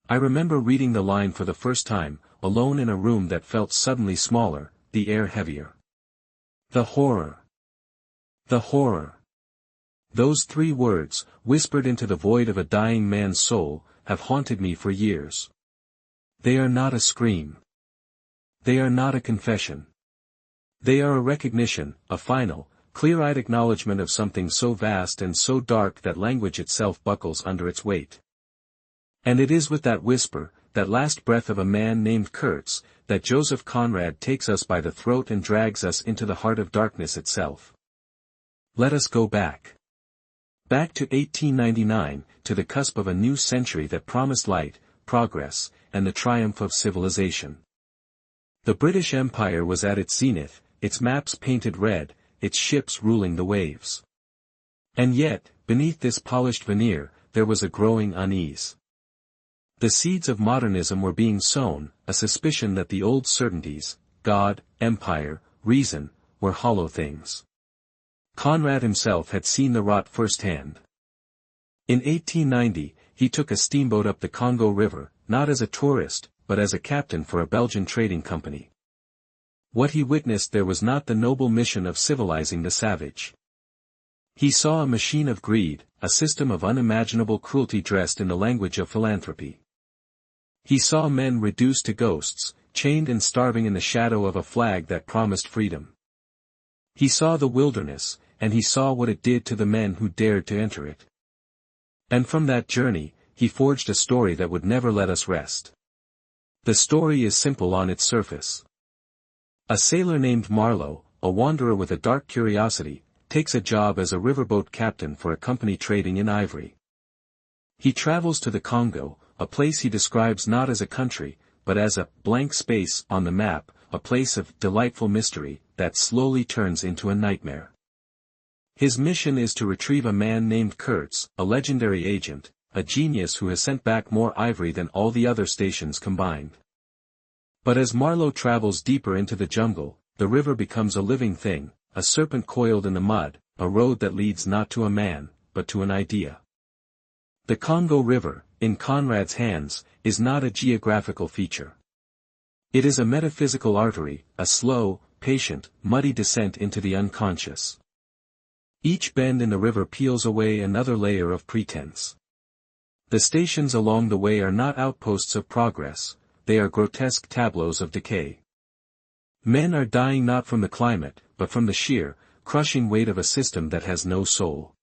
I remember reading the line for the first time, alone in a room that felt suddenly smaller, the air heavier. The horror. The horror. Those 3 words, whispered into the void of a dying man's soul, have haunted me for years. They are not a scream. They are not a confession. They are a recognition, a final, clear-eyed acknowledgement of something so vast and so dark that language itself buckles under its weight. And it is with that whisper, that last breath of a man named Kurtz, that Joseph Conrad takes us by the throat and drags us into the heart of darkness itself. Let us go back. Back to 1899, to the cusp of a new century that promised light, progress, and the triumph of civilization. The British Empire was at its zenith, its maps painted red, its ships ruling the waves. And yet, beneath this polished veneer, there was a growing unease. The seeds of modernism were being sown, a suspicion that the old certainties, God, empire, reason, were hollow things. Conrad himself had seen the rot firsthand. In 1890, he took a steamboat up the Congo River, not as a tourist, but as a captain for a Belgian trading company. What he witnessed there was not the noble mission of civilizing the savage. He saw a machine of greed, a system of unimaginable cruelty dressed in the language of philanthropy. He saw men reduced to ghosts, chained and starving in the shadow of a flag that promised freedom. He saw the wilderness, and he saw what it did to the men who dared to enter it. And from that journey, he forged a story that would never let us rest. The story is simple on its surface. A sailor named Marlowe, a wanderer with a dark curiosity, takes a job as a riverboat captain for a company trading in ivory. He travels to the Congo, a place he describes not as a country, but as a blank space on the map, a place of delightful mystery, that slowly turns into a nightmare. His mission is to retrieve a man named Kurtz, a legendary agent, a genius who has sent back more ivory than all the other stations combined. But as Marlowe travels deeper into the jungle, the river becomes a living thing, a serpent coiled in the mud, a road that leads not to a man, but to an idea. The Congo River, in Conrad's hands, is not a geographical feature. It is a metaphysical artery, a slow, patient, muddy descent into the unconscious. Each bend in the river peels away another layer of pretense. The stations along the way are not outposts of progress, they are grotesque tableaus of decay. Men are dying not from the climate, but from the sheer, crushing weight of a system that has no soul.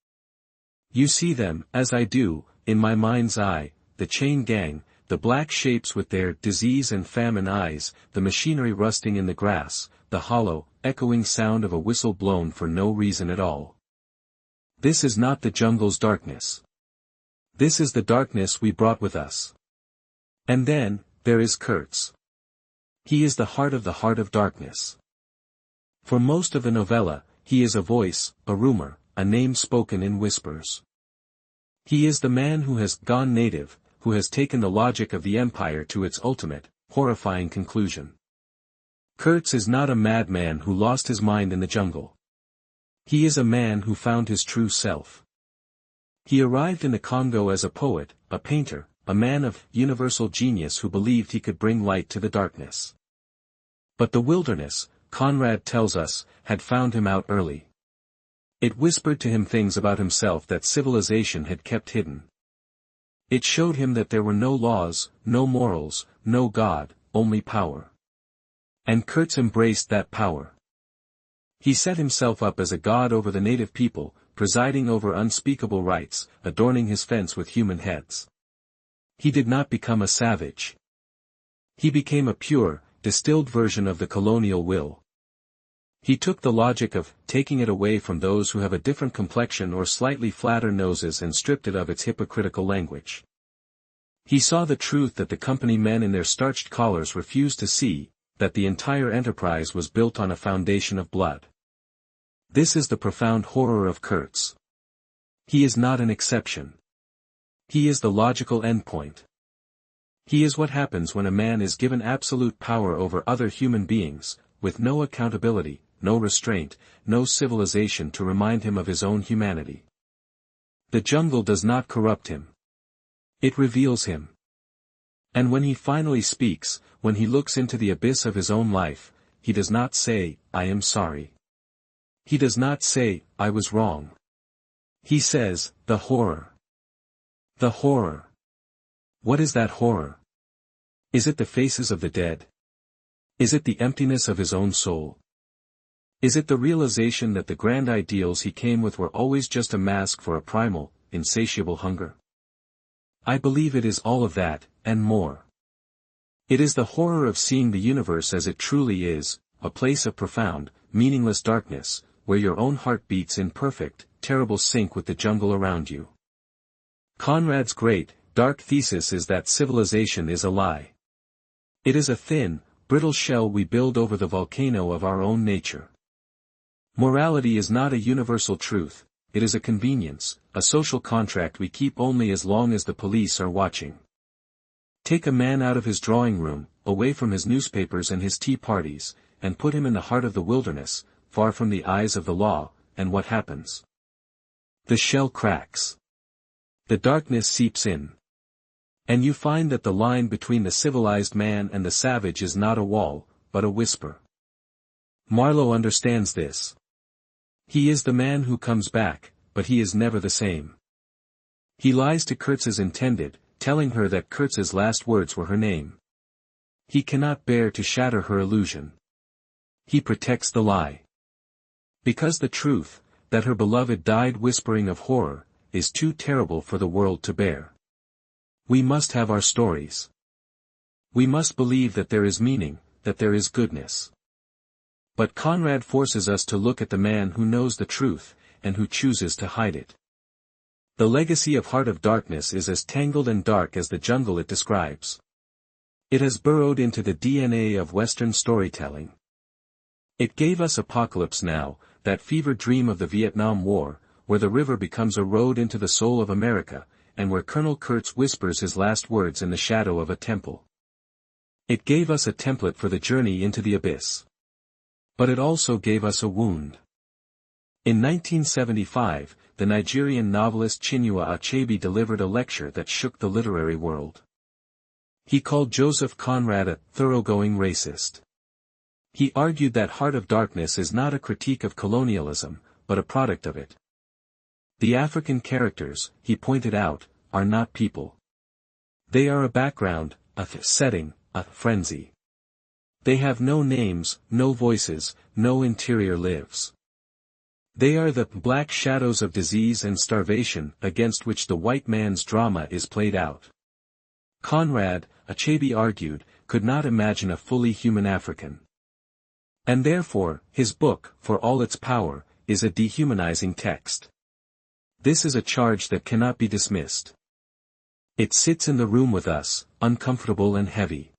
You see them, as I do, in my mind's eye, the chain gang, the black shapes with their disease and famine eyes, the machinery rusting in the grass, the hollow, echoing sound of a whistle blown for no reason at all. This is not the jungle's darkness. This is the darkness we brought with us. And then, there is Kurtz. He is the heart of darkness. For most of the novella, he is a voice, a rumor, a name spoken in whispers. He is the man who has gone native, who has taken the logic of the empire to its ultimate, horrifying conclusion. Kurtz is not a madman who lost his mind in the jungle. He is a man who found his true self. He arrived in the Congo as a poet, a painter, a man of universal genius who believed he could bring light to the darkness. But the wilderness, Conrad tells us, had found him out early. It whispered to him things about himself that civilization had kept hidden. It showed him that there were no laws, no morals, no God, only power. And Kurtz embraced that power. He set himself up as a god over the native people, presiding over unspeakable rights, adorning his fence with human heads. He did not become a savage. He became a pure, distilled version of the colonial will. He took the logic of taking it away from those who have a different complexion or slightly flatter noses and stripped it of its hypocritical language. He saw the truth that the company men in their starched collars refused to see, that the entire enterprise was built on a foundation of blood. This is the profound horror of Kurtz. He is not an exception. He is the logical endpoint. He is what happens when a man is given absolute power over other human beings, with no accountability, no restraint, no civilization to remind him of his own humanity. The jungle does not corrupt him. It reveals him. And when he finally speaks, when he looks into the abyss of his own life, he does not say, "I am sorry." He does not say, "I was wrong." He says, "The horror. The horror." What is that horror? Is it the faces of the dead? Is it the emptiness of his own soul? Is it the realization that the grand ideals he came with were always just a mask for a primal, insatiable hunger? I believe it is all of that, and more. It is the horror of seeing the universe as it truly is, a place of profound, meaningless darkness, where your own heart beats in perfect, terrible sync with the jungle around you. Conrad's great, dark thesis is that civilization is a lie. It is a thin, brittle shell we build over the volcano of our own nature. Morality is not a universal truth, it is a convenience, a social contract we keep only as long as the police are watching. Take a man out of his drawing room, away from his newspapers and his tea parties, and put him in the heart of the wilderness, far from the eyes of the law, and what happens? The shell cracks. The darkness seeps in. And you find that the line between the civilized man and the savage is not a wall, but a whisper. Marlowe understands this. He is the man who comes back, but he is never the same. He lies to Kurtz's intended, telling her that Kurtz's last words were her name. He cannot bear to shatter her illusion. He protects the lie. Because the truth, that her beloved died whispering of horror, is too terrible for the world to bear. We must have our stories. We must believe that there is meaning, that there is goodness. But Conrad forces us to look at the man who knows the truth, and who chooses to hide it. The legacy of Heart of Darkness is as tangled and dark as the jungle it describes. It has burrowed into the DNA of Western storytelling. It gave us Apocalypse Now, that fevered dream of the Vietnam War, where the river becomes a road into the soul of America, and where Colonel Kurtz whispers his last words in the shadow of a temple. It gave us a template for the journey into the abyss. But it also gave us a wound. In 1975, the Nigerian novelist Chinua Achebe delivered a lecture that shook the literary world. He called Joseph Conrad a thoroughgoing racist. He argued that Heart of Darkness is not a critique of colonialism, but a product of it. The African characters, he pointed out, are not people. They are a background, a setting, a frenzy. They have no names, no voices, no interior lives. They are the black shadows of disease and starvation against which the white man's drama is played out. Conrad, Achebe argued, could not imagine a fully human African. And therefore, his book, for all its power, is a dehumanizing text. This is a charge that cannot be dismissed. It sits in the room with us, uncomfortable and heavy.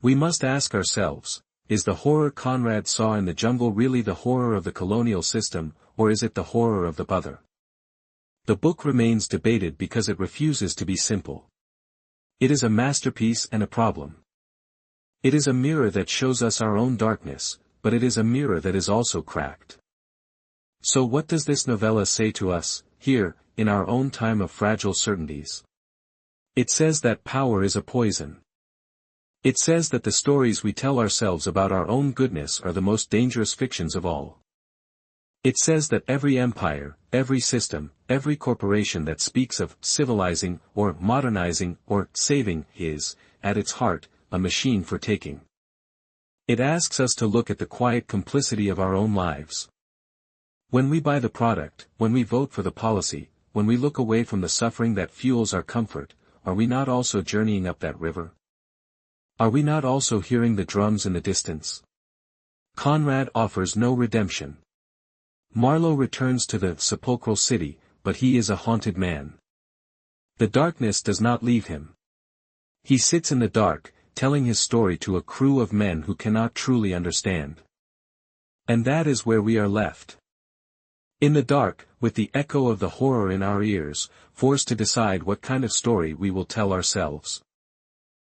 We must ask ourselves, is the horror Conrad saw in the jungle really the horror of the colonial system, or is it the horror of the other? The book remains debated because it refuses to be simple. It is a masterpiece and a problem. It is a mirror that shows us our own darkness, but it is a mirror that is also cracked. So what does this novella say to us, here, in our own time of fragile certainties? It says that power is a poison. It says that the stories we tell ourselves about our own goodness are the most dangerous fictions of all. It says that every empire, every system, every corporation that speaks of civilizing, or modernizing, or saving, is, at its heart, a machine for taking. It asks us to look at the quiet complicity of our own lives. When we buy the product, when we vote for the policy, when we look away from the suffering that fuels our comfort, are we not also journeying up that river? Are we not also hearing the drums in the distance? Conrad offers no redemption. Marlowe returns to the sepulchral city, but he is a haunted man. The darkness does not leave him. He sits in the dark, telling his story to a crew of men who cannot truly understand. And that is where we are left. In the dark, with the echo of the horror in our ears, forced to decide what kind of story we will tell ourselves.